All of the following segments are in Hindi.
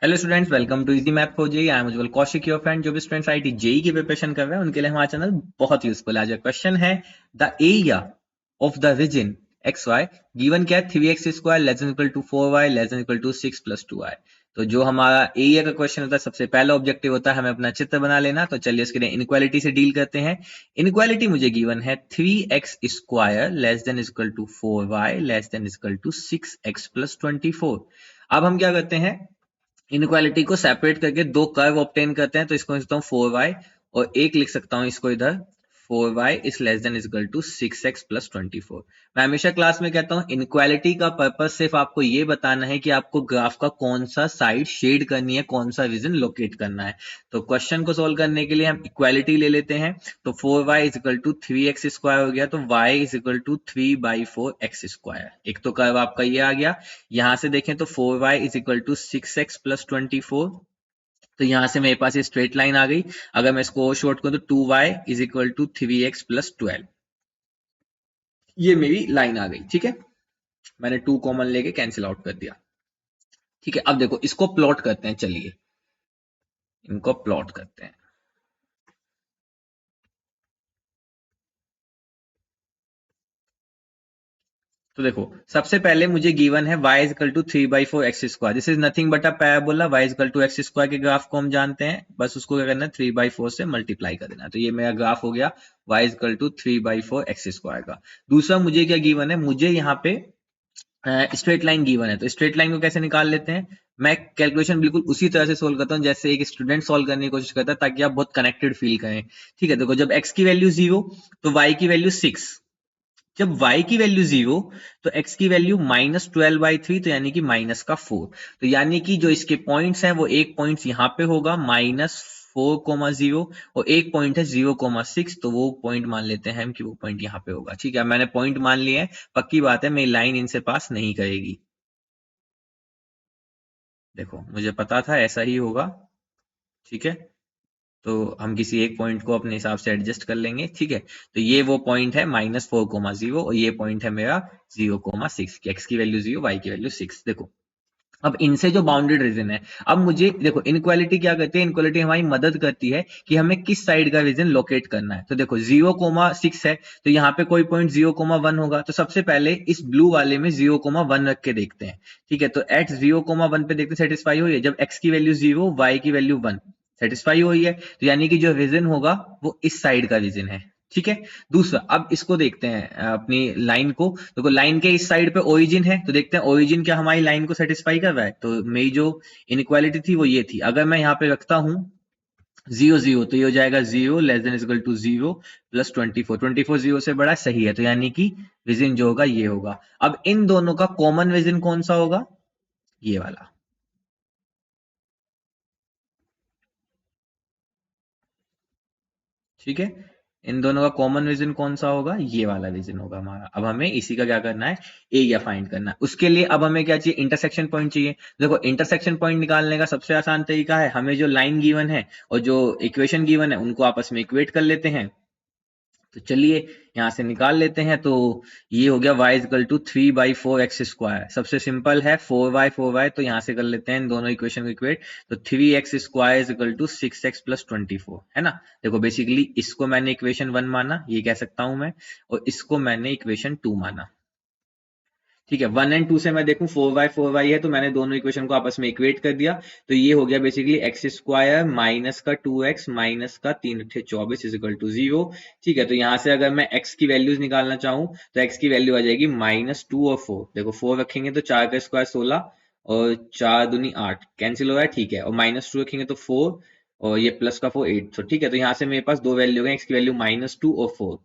Hello students, welcome to easy math for JEE. I am Ujjwal Kaushik, your friend. जो भी स्टूडेंट्स आईआईटी जेई की प्रिपरेशन कर रहे हैं उनके लिए हमारा चैनल बहुत यूजफुल है। आज क्वेश्चन है the area of the region X Y given क्या है 3x² less than equal to 4y less than equal to 6 + 2y। तो जो हमारा एरिया का क्वेश्चन होता है, सबसे पहला ऑब्जेक्टिव होता है हमें अपना चित्र बना लेना। तो चलिए इसके लिए इनक्वालिटी से डील करते हैं। इनक्वालिटी मुझे गिवन है 3x² less than equal to 4y less than equal to 6x + 24। अब हम क्या करते हैं, इनक्वालिटी को सेपरेट करके दो कर्व ऑब्टेन करते हैं। तो इसको लिखता हूँ 4y और एक लिख सकता हूँ इसको इधर 4y is less than is equal to 6x + 24। मैं हमेशा क्लास में कहता हूँ इनक्वालिटी का पर्पस सिर्फ आपको ये बताना है कि आपको ग्राफ का कौन सा साइड शेड करनी है, कौन सा रीजन लोकेट करना है। तो क्वेश्चन को सोल्व करने के लिए हम इक्वालिटी ले लेते हैं। तो 4y is equal to 3x² हो गया, तो y is equal to 3/4x²। एक तो कर्व आपका ये आ गया। यहां से देखें तो 4y is equal to 6x + 24। तो यहां से मेरे पास ये स्ट्रेट लाइन आ गई। अगर मैं इसको और शॉर्ट करूं तो 2y is equal to 3x + 12। ये मेरी लाइन आ गई। ठीक है, मैंने 2 कॉमन लेके कैंसिल आउट कर दिया। ठीक है, अब देखो इसको प्लॉट करते हैं। चलिए इनको प्लॉट करते हैं। तो देखो सबसे पहले मुझे गिवन है y is equal to 3/4x²। This is nothing but a parabola. y is equal to x² के ग्राफ को हम जानते हैं, बस उसको क्या करना है 3/4 से मल्टीप्लाई कर देना। तो ये मेरा ग्राफ हो गया y is equal to 3/4x² का। दूसरा मुझे क्या गिवन है, मुझे यहाँ पे स्ट्रेट लाइन गिवन है। तो स्ट्रेट लाइन को कैसे निकाल लेते हैं, मैं कैलकुलेशन बिल्कुल उसी तरह से सोल्व करता हूं जैसे एक स्टूडेंट सोल्व करने की कोशिश करता है, ताकि आप बहुत कनेक्टेड फील करें। ठीक है, देखो जब x की वैल्यू 0 तो y की वैल्यू 6। जब y की वैल्यू 0 तो x की वैल्यू -12/3, तो यानी कि -4। तो यानी कि जो इसके पॉइंट्स हैं वो एक पॉइंट यहाँ पे होगा -4,0 और एक पॉइंट है 0,6। तो वो पॉइंट मान लेते हैं हम कि वो पॉइंट यहाँ पे होगा। ठीक है, मैंने पॉइंट मान लिया है। पक्की बात है मेरी लाइन इनसे पास नहीं करेगी। देखो मुझे पता था ऐसा ही होगा। ठीक है, तो हम किसी एक पॉइंट को अपने हिसाब से एडजस्ट कर लेंगे। ठीक है, तो ये वो पॉइंट है -4,0 और ये पॉइंट है मेरा 0,6। एक्स की वैल्यू 0, वाई की वैल्यू 6। देखो अब इनसे जो बाउंडेड रीजन है, अब मुझे देखो इनक्वालिटी क्या करती है, इनक्वालिटी हमारी मदद करती है कि हमें किस साइड का रीजन लोकेट करना है। तो देखो 0,6 है, तो यहाँ पे कोई पॉइंट 0,1 होगा। तो सबसे पहले इस ब्लू वाले में 0,1 रख के देखते हैं। ठीक है, तो एट 0,1 पे देखते सेटिस्फाई हुई है। जब x की वैल्यू 0, y की वैल्यू 1, सेटिस्फाई हुई है। तो यानी कि जो रीजन होगा वो इस साइड का रीजन है। ठीक है, दूसरा अब इसको देखते हैं अपनी लाइन को। देखो लाइन के इस साइड पे ओरिजिन है, तो देखते हैं ओरिजिन क्या हमारी लाइन को सेटिस्फाई कर रहा है। तो मेरी जो इनक्वालिटी थी वो ये थी। अगर मैं यहाँ पे रखता हूँ 0,0, तो ये हो जाएगा 0 लेस देन इक्वल टू 0 + 24। 24 0 से बड़ा सही है, तो यानी कि रीजन जो होगा ये होगा। अब इन दोनों का कॉमन रीजन कौन सा होगा, ये वाला। ठीक है, इन दोनों का कॉमन रीजन कौन सा होगा, ये वाला रीजन होगा हमारा। अब हमें इसी का क्या करना है, एरिया फाइंड करना है। उसके लिए अब हमें क्या चाहिए, इंटरसेक्शन पॉइंट चाहिए। देखो इंटरसेक्शन पॉइंट निकालने का सबसे आसान तरीका है, हमें जो लाइन गिवन है और जो इक्वेशन गिवन है उनको आपस में इक्वेट कर लेते हैं। तो चलिए यहां से निकाल लेते हैं। तो ये हो गया y इक्वल टू 3/4x²। सबसे सिंपल है 4y तो यहां से कर लेते हैं इन दोनों इक्वेशन को इक्वेट। तो 3x² is equal to 6x + 24 है ना। देखो बेसिकली इसको मैंने इक्वेशन 1 माना, ये कह सकता हूं मैं, और इसको मैंने इक्वेशन 2 माना। ठीक है, 1 एंड 2 से मैं देखूं 4y है, तो मैंने दोनों इक्वेशन को आपस में इक्वेट कर दिया। तो ये हो गया बेसिकली x² माइनस का 2x माइनस का 3×24 इज इक्वल टू 0। ठीक है, तो यहां से अगर मैं x की वैल्यूज निकालना चाहूं तो x की वैल्यू आ जाएगी -2 और 4। देखो 4 रखेंगे तो 4 का स्क्वायर 16 और 4 दूनी 8 कैंसिल हो रहा है। ठीक है, और -2 रखेंगे तो 4 और ये प्लस का 4 8। तो ठीक है, तो यहाँ से मेरे पास दो वैल्यू है, x की वैल्यू -2 और 4।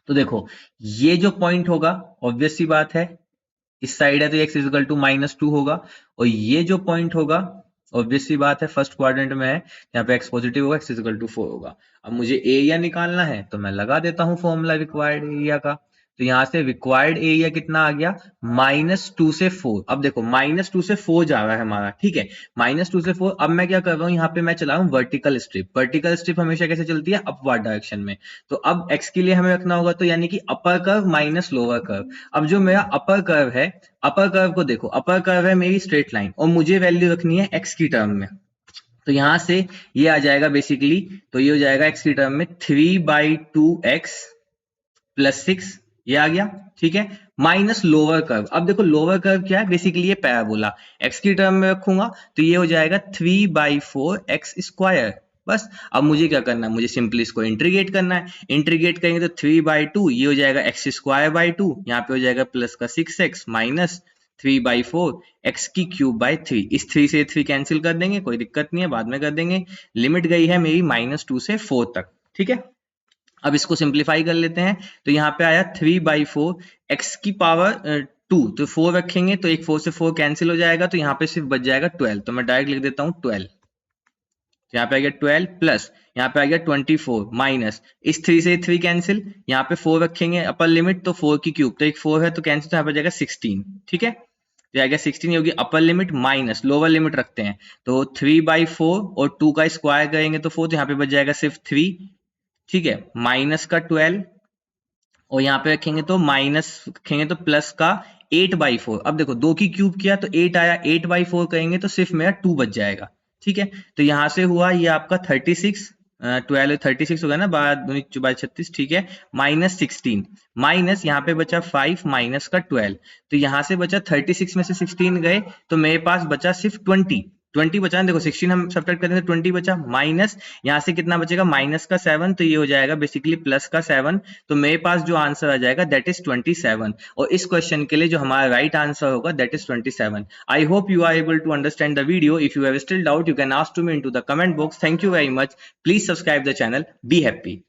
तो देखो ये जो पॉइंट होगा, ऑब्वियस सी बात है इस साइड है तो x इक्वल टू -2 होगा। और ये जो पॉइंट होगा, ऑब्वियस सी बात है फर्स्ट क्वाड्रेंट में है, यहाँ पे x पॉजिटिव होगा, x इक्वल टू 4 होगा। अब मुझे एरिया निकालना है तो मैं लगा देता हूं फॉर्मूला रिक्वायर्ड एरिया का। तो यहाँ से रिक्वायर्ड एरिया कितना आ गया, -2 से 4। अब देखो -2 से 4 जा रहा है हमारा, ठीक है, -2 से 4। अब मैं क्या कर रहा हूँ, यहाँ पे मैं चला रहा हूँ वर्टिकल स्ट्रिप। वर्टिकल स्ट्रिप हमेशा कैसे चलती है, अपवर्ड डायरेक्शन में। तो अब x के लिए हमें रखना होगा, तो यानी कि upper curve minus lower curve. अब जो मेरा अपर कर्व है, अपर कर्व को देखो, अपर कर्व है मेरी स्ट्रेट लाइन और मुझे वैल्यू रखनी है x की टर्म में। तो यहां से ये आ जाएगा बेसिकली, तो ये हो जाएगा x की टर्म में 3/2x + 6, ये आ गया, ठीक है, माइनस लोअर कर्व। अब देखो लोअर कर्व क्या है, बेसिकली ये पैराबोला। x की टर्म में रखूंगा तो ये हो जाएगा 3/4x²। बस अब मुझे क्या करना है, मुझे सिंपली इसको इंटीग्रेट करना है। इंटीग्रेट करेंगे तो 3/2 ये हो जाएगा x²/2, यहाँ पे हो जाएगा प्लस का 6x माइनस 3/4 x³ 3। इस 3 से 3 कैंसिल कर देंगे, कोई दिक्कत नहीं है, बाद में कर देंगे। लिमिट गई है मेरी -2 से 4 तक, ठीक है। अब इसको सिंप्लीफाई कर लेते हैं, तो यहाँ पे आया 3/4 x⁻²। तो 4 रखेंगे तो एक 4 से 4 कैंसिल हो जाएगा, तो यहाँ पे सिर्फ बच जाएगा 12। तो मैं डायरेक्ट लिख देता हूँ 12। तो यहाँ पे आ गया 12 प्लस यहाँ पे आ गया 24 माइनस इस 3 से 3 कैंसिल, यहाँ पे 4 रखेंगे अपर लिमिट, तो 4³ तो एक 4 है तो कैंसिल, तो यहाँ पे आ जाएगा 16, ठीक है। तो आ गया 16 होगी upper limit, minus lower limit रखते हैं, तो 3/4 और 2 का स्क्वायर करेंगे तो 4, तो यहाँ पे बच जाएगा सिर्फ 3, ठीक है, माइनस का 12 और यहाँ पे रखेंगे तो माइनस रखेंगे तो प्लस का 8/4। अब देखो 2 की क्यूब किया तो 8 आया, 8/4 करेंगे तो सिर्फ मेरा 2 बच जाएगा, ठीक है। तो यहाँ से हुआ ये आपका 36, 12 36 होगा ना, 12×2 = 36, ठीक है, -16 माइनस यहाँ पे बचा 5 माइनस का 12। तो यहाँ से बचा 36 में से 16 गए तो मेरे पास बचा सिर्फ 20 बचा ना, देखो 16 हम सब्ट्रैक्ट करेंगे तो 20 बचा, माइनस यहाँ से कितना बचेगा, माइनस का 7, तो ये हो जाएगा बेसिकली प्लस का 7। तो मेरे पास जो आंसर आ जाएगा दैट इज 27, और इस क्वेश्चन के लिए जो हमारा राइट आंसर होगा that is 27। I hope you are able to understand the video. If you have still doubt you can ask to me into the comment box. Thank you very much. Please subscribe the channel. Be happy.